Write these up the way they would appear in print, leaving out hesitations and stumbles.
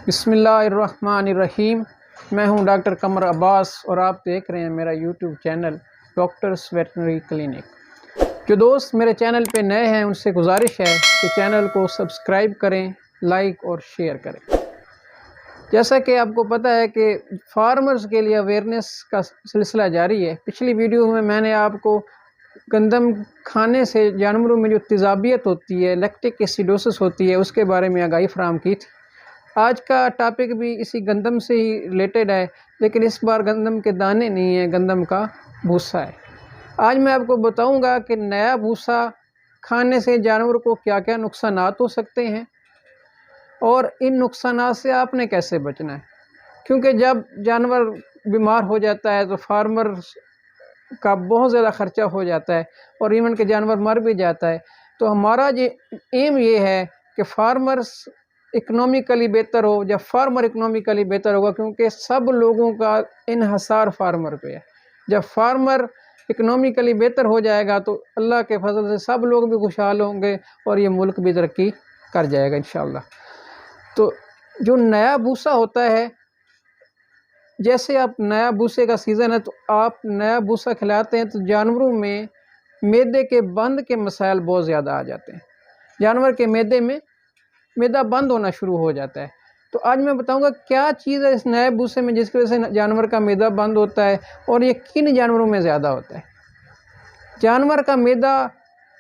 बिस्मिल्लाहिर्रहमानिर्रहीम। मैं हूं डॉक्टर कमर अब्बास और आप देख रहे हैं मेरा YouTube channel doctors veterinary clinic. जो दोस्त मेरे चैनल पे नए हैं उनसे गुजारिश है कि चैनल को सब्सक्राइब करें, लाइक और शेयर करें। जैसा कि आपको पता है कि फार्मर्स के लिए अवेयरनेस का सिलसिला जारी है। पिछली वीडियो में मैंने आपको गंदम खाने से जानवरों में जो तेज़ाबियत होती है, लैक्टिक एसिडोसिस होती है, उसके बारे में आगाही फराहम की थी। आज का टॉपिक भी इसी गंदम से ही रिलेटेड है, लेकिन इस बार गंदम के दाने नहीं है, गंदम का भूसा है। आज मैं आपको बताऊंगा कि नया भूसा खाने से जानवर को क्या क्या नुकसानात हो सकते हैं और इन नुकसानात से आपने कैसे बचना है। क्योंकि जब जानवर बीमार हो जाता है तो फार्मर का बहुत ज़्यादा ख़र्चा हो जाता है और इवन के जानवर मर भी जाता है। तो हमारा एम ये है कि फार्मर्स इकोनॉमिकली बेहतर हो। जब फार्मर इकोनॉमिकली बेहतर होगा, क्योंकि सब लोगों का इन्हसार फार्मर पे है। जब फार्मर इकोनॉमिकली बेहतर हो जाएगा तो अल्लाह के फजल से सब लोग भी खुशहाल होंगे और ये मुल्क भी तरक्की कर जाएगा इंशाअल्लाह। तो जो नया भूसा होता है, जैसे आप नया भूसे का सीज़न है तो आप नया भूसा खिलाते हैं तो जानवरों में मैदे के बंद के मसाइल बहुत ज़्यादा आ जाते हैं। जानवर के मैदे में मैदा बंद होना शुरू हो जाता है। तो आज मैं बताऊंगा क्या चीज़ है इस नए भूसे में जिसकी वजह से जानवर का मैदा बंद होता है और ये किन जानवरों में ज़्यादा होता है। जानवर का मैदा,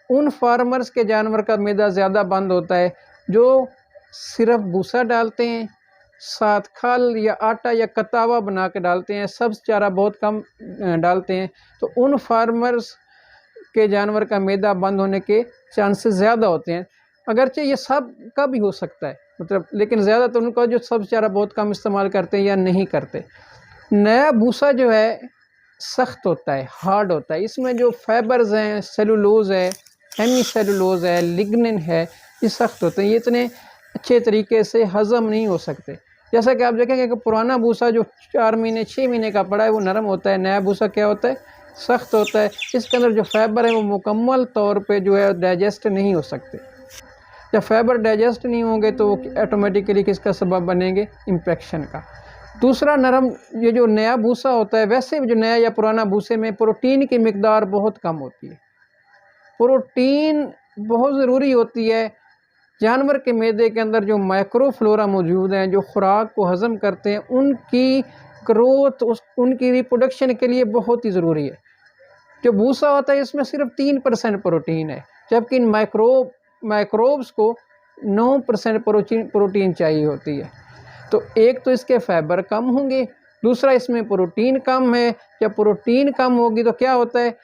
उन फार्मर्स के जानवर का मैदा ज़्यादा बंद होता है जो सिर्फ भूसा डालते हैं, साथ खल या आटा या कतावा बना के डालते हैं, सब्ज़ चारा बहुत कम डालते हैं। तो उन फार्मर्स के जानवर का मैदा बंद होने के चांसेस ज़्यादा होते हैं। अगरचे ये सब का भी हो सकता है, मतलब, लेकिन ज़्यादातर उनका जो सब्ज़ चारा बहुत कम इस्तेमाल करते हैं या नहीं करते। नया भूसा जो है सख्त होता है, हार्ड होता है। इसमें जो फाइबर्स हैं, सेलुलोज है, हेमी सेलुलोज है, लिग्निन है, ये सख्त होते हैं। ये इतने अच्छे तरीके से हज़म नहीं हो सकते। जैसा कि आप देखेंगे कि पुराना भूसा जो 4 महीने 6 महीने का पड़ा है वो नरम होता है। नया भूसा क्या होता है, सख्त होता है। इसके अंदर जो फाइबर है वो मुकम्मल तौर पे जो है डाइजेस्ट नहीं हो सकते। जब फाइबर डाइजेस्ट नहीं होंगे तो वो ऑटोमेटिकली किसका सबब बनेंगे, इन्फेक्शन का। दूसरा, नरम ये जो नया भूसा होता है, वैसे भी जो नया या पुराना भूसे में प्रोटीन की मिकदार बहुत कम होती है। प्रोटीन बहुत ज़रूरी होती है। जानवर के मैदे के अंदर जो माइक्रोफ्लोरा मौजूद हैं, जो खुराक को हज़म करते हैं, उनकी ग्रोथ, उनकी रिप्रोडक्शन के लिए बहुत ही ज़रूरी है। जो भूसा होता है इसमें सिर्फ 3% प्रोटीन है, जबकि इन माइक्रोब्स को 9% प्रोटीन चाहिए होती है। तो एक तो इसके फाइबर कम होंगे, दूसरा इसमें प्रोटीन कम है। जब प्रोटीन कम होगी तो क्या होता है,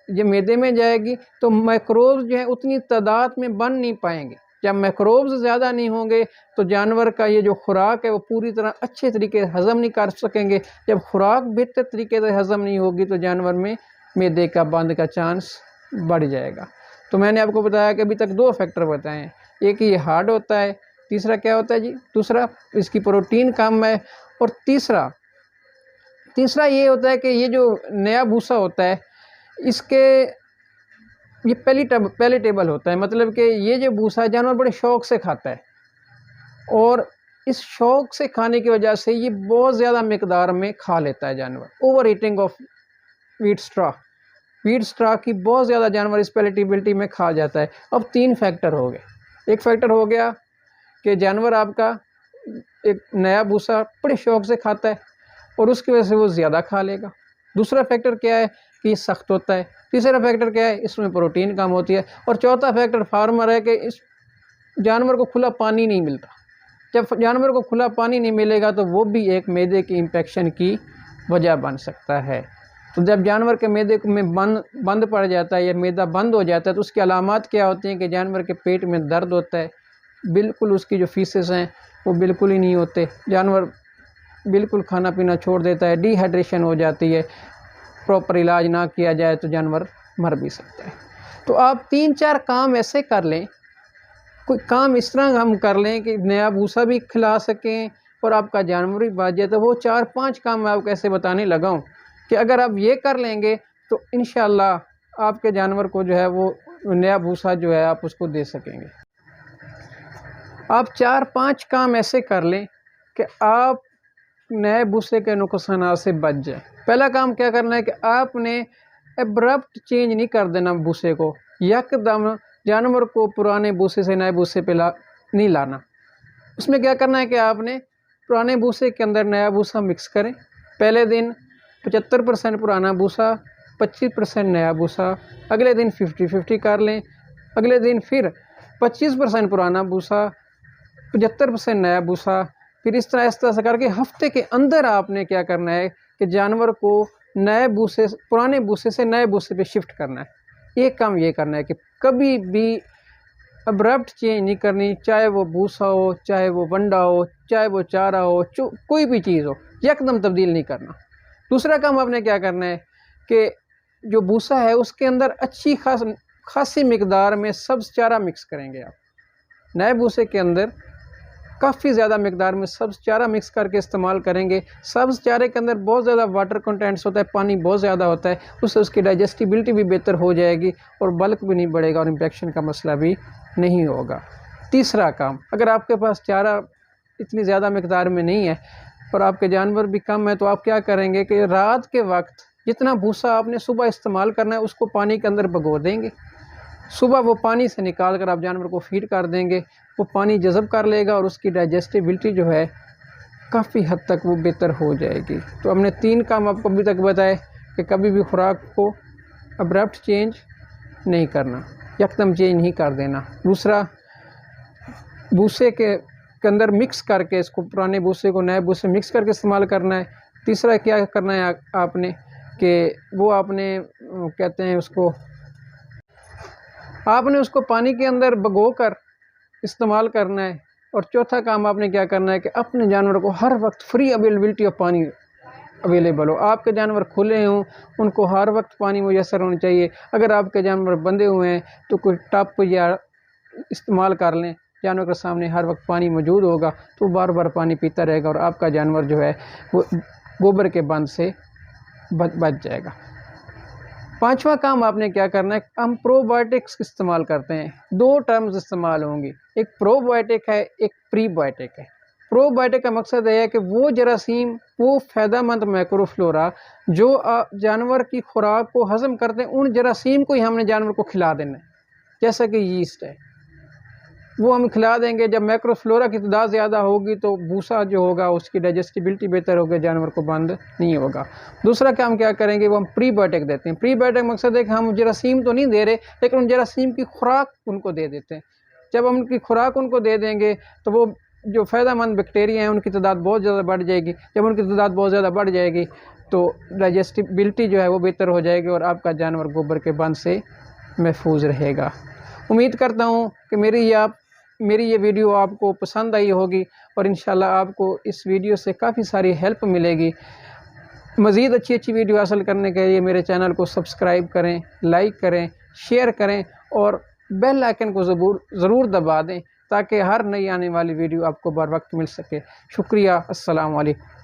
जब मैदे में जाएगी तो माइक्रोब्स जो है उतनी तादाद में बन नहीं पाएंगे। जब माइक्रोब्स ज़्यादा नहीं होंगे तो जानवर का ये जो खुराक है वो पूरी तरह अच्छे तरीके से हज़म नहीं कर सकेंगे। जब खुराक बेहतर तरीके से हज़म नहीं होगी तो जानवर में मैदे का बंद का चांस बढ़ जाएगा। तो मैंने आपको बताया कि अभी तक 2 फैक्टर बताए हैं। एक ये हार्ड होता है, तीसरा क्या होता है जी, दूसरा इसकी प्रोटीन कम है, और तीसरा ये होता है कि ये जो नया भूसा होता है इसके ये पैलेटेबल होता है। मतलब कि ये जो भूसा जानवर बड़े शौक़ से खाता है और इस शौक़ से खाने की वजह से ये बहुत ज़्यादा मिकदार में खा लेता है जानवर। Over eating of wheat straw की बहुत ज़्यादा जानवर इस पैलेटेबिलिटी में खा जाता है। अब 3 फैक्टर हो गए। एक फैक्टर हो गया कि जानवर आपका एक नया भूसा बड़े शौक़ से खाता है और उसकी वजह से वो ज़्यादा खा लेगा। दूसरा फैक्टर क्या है कि ये सख्त होता है। तीसरा फैक्टर क्या है, इसमें प्रोटीन कम होती है। और चौथा फैक्टर फार्मर है कि इस जानवर को खुला पानी नहीं मिलता। जब जानवर को खुला पानी नहीं मिलेगा तो वो भी एक मैदे की इन्फेक्शन की वजह बन सकता है। तो जब जानवर के मैदे में बंद पड़ जाता है या मैदा बंद हो जाता है तो उसकी अलामात क्या होती हैं कि जानवर के पेट में दर्द होता है, बिल्कुल उसकी जो फीसेस हैं वो बिल्कुल ही नहीं होते, जानवर बिल्कुल खाना पीना छोड़ देता है, डिहाइड्रेशन हो जाती है, प्रॉपर इलाज ना किया जाए तो जानवर मर भी सकता है। तो आप 3-4 काम ऐसे कर लें, कोई काम इस तरह हम कर लें कि नया भूसा भी खिला सकें और आपका जानवर भी बच जाए। तो वो 4-5 काम मैं आपको ऐसे बताने लगा हूँ कि अगर आप ये कर लेंगे तो इंशाअल्लाह आपके जानवर को जो है वो नया भूसा जो है आप उसको दे सकेंगे। आप 4-5 काम ऐसे कर लें कि आप नए भूसे के नुकसानात से बच जाए। पहला काम क्या करना है कि आपने एब्रप्ट चेंज नहीं कर देना भूसे को, यकदम जानवर को पुराने भूसे से नए भूसे पे नहीं लाना। उसमें क्या करना है कि आपने पुराने भूसे के अंदर नया भूसा मिक्स करें। पहले दिन 75% पुराना भूसा, 25% नया भूसा, अगले दिन 50-50 कर लें। अगले दिन फिर 25% पुराना भूसा, 75% नया भूसा, फिर इस तरह से करके हफ्ते के अंदर आपने क्या करना है कि जानवर को नए भूसे, पुराने भूसे से नए भूसे पे शिफ्ट करना है। एक काम ये करना है कि कभी भी अब्रप्ट चेंज नहीं करनी, चाहे वो भूसा हो, चाहे वो वंडा हो, चाहे वो चारा हो, कोई भी चीज़ हो, यकदम तब्दील नहीं करना। दूसरा काम आपने क्या करना है कि जो भूसा है उसके अंदर अच्छी खासी मिकदार में सब्ज़ चारा मिक्स करेंगे। आप नए भूसे के अंदर काफ़ी ज़्यादा मिकदार में सब्ज़ चारा मिक्स करके इस्तेमाल करेंगे। सब्ज़ चारे के अंदर बहुत ज़्यादा वाटर कंटेंट्स होता है, पानी बहुत ज़्यादा होता है, उससे उसकी डाइजेस्टिबिलिटी भी बेहतर हो जाएगी और बल्क भी नहीं बढ़ेगा और इन्फेक्शन का मसला भी नहीं होगा। तीसरा काम, अगर आपके पास चारा इतनी ज़्यादा मिकदार में नहीं है और आपके जानवर भी कम है, तो आप क्या करेंगे कि रात के वक्त जितना भूसा आपने सुबह इस्तेमाल करना है उसको पानी के अंदर भिगो देंगे। सुबह वो पानी से निकाल कर आप जानवर को फीड कर देंगे, वो पानी जज़ब कर लेगा और उसकी डाइजेस्टिबिलिटी जो है काफ़ी हद तक वो बेहतर हो जाएगी। तो हमने 3 काम आपको अभी तक बताए कि कभी भी खुराक को अब्रप्ट चेंज नहीं करना, यकदम चेंज नहीं कर देना। दूसरा, भूसे के अंदर मिक्स करके, इसको पुराने भूसे को नए भूसे मिक्स करके इस्तेमाल करना है। तीसरा क्या करना है आपने कि वो आपने कहते हैं उसको, आपने उसको पानी के अंदर भिगो कर इस्तेमाल करना है। और चौथा काम आपने क्या करना है कि अपने जानवर को हर वक्त फ्री अवेलेबिलिटी ऑफ पानी अवेलेबल हो। आपके जानवर खुले हों, उनको हर वक्त पानी मुयसर होना चाहिए। अगर आपके जानवर बंधे हुए हैं तो कोई टप या इस्तेमाल कर लें, जानवर के सामने हर वक्त पानी मौजूद होगा तो बार बार पानी पीता रहेगा और आपका जानवर जो है वो गोबर के बंद से बच जाएगा। पांचवा काम आपने क्या करना है, हम प्रोबायोटिक्स इस्तेमाल करते हैं। 2 टर्म्स इस्तेमाल होंगी, एक प्रोबायोटिक है, एक प्रीबायोटिक है। प्रोबायोटिक का मकसद है कि वो जरासीम, वो फ़ायदेमंद मैक्रोफ्लोरा जो जानवर की खुराक को हज़म करते हैं, उन जरासीम को ही हमने जानवर को खिला देना है। जैसा कि यीस्ट है, वो हम खिला देंगे। जब मैक्रोफ्लोरा की तादाद ज़्यादा होगी तो भूसा जो होगा उसकी डाइजेस्टिबिलिटी बेहतर होगी, जानवर को बंद नहीं होगा। दूसरा काम क्या करेंगे, वो हम प्रीबायोटिक देते हैं। प्रीबायोटिक मकसद है कि हम जरासीम तो नहीं दे रहे, लेकिन उन जरासीम की खुराक उनको दे देते हैं। जब हम उनकी खुराक उनको दे देंगे तो वो जो फ़ायदेमंद बैक्टीरिया हैं उनकी तादाद बहुत ज़्यादा बढ़ जाएगी। जब उनकी तादाद बहुत ज़्यादा बढ़ जाएगी तो डाइजेस्टिबिलिटी जो है वो बेहतर हो जाएगी और आपका जानवर गोबर के बंद से महफूज रहेगा। उम्मीद करता हूँ कि मेरी ये वीडियो आपको पसंद आई होगी और इंशाल्लाह आपको इस वीडियो से काफ़ी सारी हेल्प मिलेगी। मज़ीद अच्छी वीडियो हासिल करने के लिए मेरे चैनल को सब्सक्राइब करें, लाइक करें, शेयर करें और बेल आइकन को ज़रूर दबा दें ताकि हर नई आने वाली वीडियो आपको बर वक्त मिल सके। शुक्रिया। अस्सलाम वालेकुम।